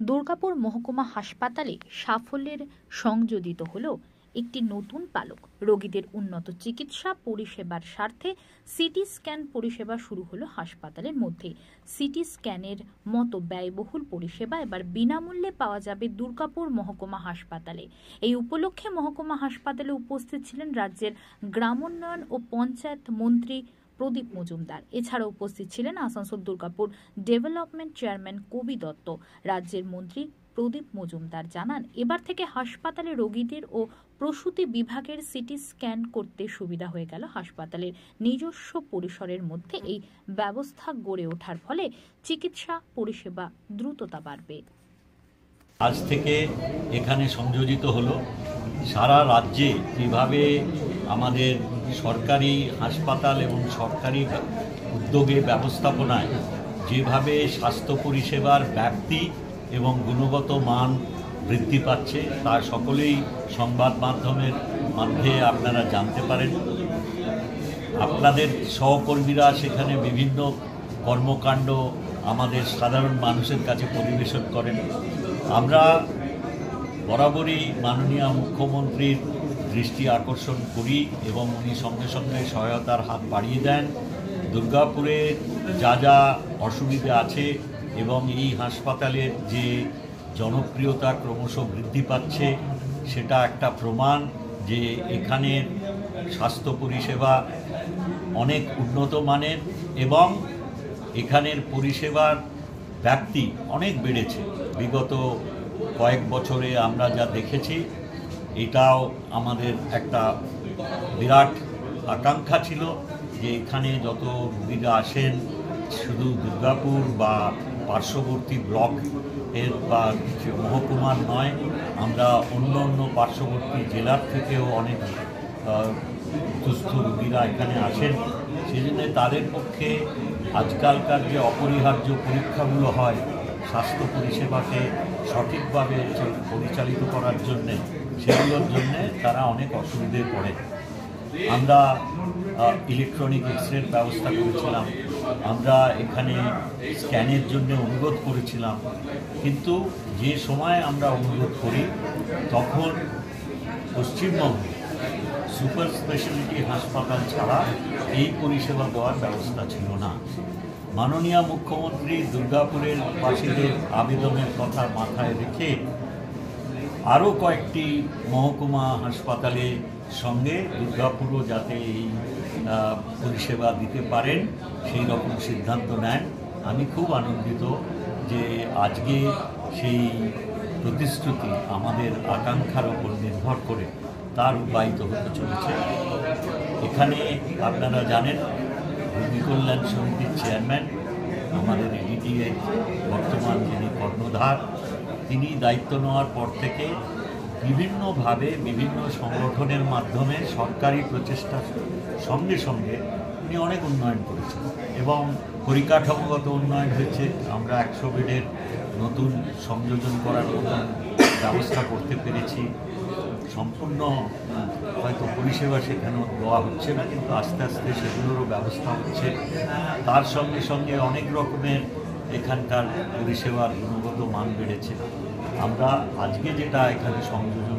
দুর্গাপুর মহকুমা হাসপাতালে সাফল্যের সংযোজিত হলো একটি নতুন পালক। রোগীদের উন্নত চিকিৎসা পরিষেবার স্বার্থে সিটি স্ক্যান পরিষেবা শুরু হলো হাসপাতালের মধ্যে। সিটি স্ক্যানের মতো ব্যয়বহুল পরিষেবা এবার বিনামূল্যে পাওয়া যাবে দুর্গাপুর মহকুমা হাসপাতালে। এই উপলক্ষে মহকুমা হাসপাতালে উপস্থিত ছিলেন রাজ্যের গ্রামোন্নয়ন ও পঞ্চায়েত মন্ত্রী প্রদীপ মজুমদার। এছাড়া উপস্থিত ছিলেন আসানসোল দুর্গাপুর ডেভেলপমেন্ট চেয়ারম্যান কবি দত্ত। রাজ্যের মন্ত্রী প্রদীপ মজুমদার জানান, এবার থেকে হাসপাতালে রোগীদের ও প্রসূতি বিভাগের সিটি স্ক্যান করতে সুবিধা হয়ে গেল। হাসপাতালের নিজস্ব পরিসরের মধ্যে এই ব্যবস্থা গড়ে ওঠার ফলে চিকিৎসা পরিষেবা দ্রুততা বাড়বে। আজ থেকে এখানে সংযোজিত হলো সারা রাজ্যে যেভাবে আমাদের সরকারি হাসপাতাল এবং সরকারি উদ্যোগে ব্যবস্থাপনায় যেভাবে স্বাস্থ্য পরিষেবার ব্যাপ্তি এবং গুণগত মান বৃদ্ধি পাচ্ছে তা সকলেই সংবাদ মাধ্যমের মাধ্যমে আপনারা জানতে পারেন। আপনাদের সহকর্মীরা সেখানে বিভিন্ন কর্মকাণ্ড আমাদের সাধারণ মানুষের কাছে পরিবেশন করেন। আমরা বরাবরই মাননীয় মুখ্যমন্ত্রীর দৃষ্টি আকর্ষণ করি এবং উনি সঙ্গে সঙ্গে সহায়তার হাত বাড়িয়ে দেন। দুর্গাপুরে যা যা অসুবিধা আছে এবং এই হাসপাতালের যে জনপ্রিয়তা ক্রমশ বৃদ্ধি পাচ্ছে সেটা একটা প্রমাণ যে এখানের স্বাস্থ্য পরিষেবা অনেক উন্নত মানের এবং এখানের পরিষেবার ব্যাপ্তি অনেক বেড়েছে। বিগত কয়েক বছরে আমরা যা দেখেছি এটাও আমাদের একটা বিরাট আকাঙ্ক্ষা ছিল যে এখানে যত রোগীরা আসেন শুধু দুর্গাপুর বা পার্শ্ববর্তী ব্লক এর বা মহকুমার নয়, আমরা অন্য অন্য পার্শ্ববর্তী জেলার থেকেও অনেক সুস্থ রোগীরা এখানে আসেন। সেই জন্য তাদের পক্ষে আজকালকার যে অপরিহার্য পরীক্ষাগুলো হয় স্বাস্থ্য পরিষেবাকে সঠিকভাবে পরিচালিত করার জন্যে সেগুলোর জন্যে তারা অনেক অসুবিধায় পড়ে। আমরা ইলেকট্রনিক এক্সরের ব্যবস্থা করেছিলাম, আমরা এখানে স্ক্যানের জন্য অনুরোধ করেছিলাম, কিন্তু যে সময় আমরা অনুরোধ করি তখন পশ্চিমবঙ্গে সুপার স্পেশালিটি হাসপাতাল ছাড়া এই পরিষেবা দেওয়ার ব্যবস্থা ছিল না। মাননীয় মুখ্যমন্ত্রী দুর্গাপুরের বাসীদের আবেদনের কথা মাথায় রেখে আরও কয়েকটি মহকুমা হাসপাতালের সঙ্গে দুর্গাপুরও যাতে এই পরিষেবা দিতে পারেন সেই রকম সিদ্ধান্ত নেন। আমি খুব আনন্দিত যে আজকে সেই প্রতিশ্রুতি আমাদের আকাঙ্ক্ষার উপর নির্ভর করে তার রূপায়িত হতে চলেছে। এখানে আপনারা জানেন রোগী কল্যাণ সমিতির চেয়ারম্যান আমাদের এডিটিএর বর্তমান যিনি কর্ণধার, তিনি দায়িত্ব নেওয়ার পর থেকে বিভিন্নভাবে বিভিন্ন সংগঠনের মাধ্যমে সরকারি প্রচেষ্টার সঙ্গে সঙ্গে উনি অনেক উন্নয়ন করেছেন এবং পরিকাঠামোগত উন্নয়ন হয়েছে। আমরা 100 বেডের নতুন সংযোজন করার মতন ব্যবস্থা করতে পেরেছি। সম্পূর্ণ হয়তো পরিষেবা সেখানেও দেওয়া হচ্ছে না, কিন্তু আস্তে আস্তে সেগুলোরও ব্যবস্থা হচ্ছে। তার সঙ্গে সঙ্গে অনেক রকমের এখানকার পরিষেবার গুণগত মান বেড়েছে। আমরা আজকে যেটা এখানে সংযোজন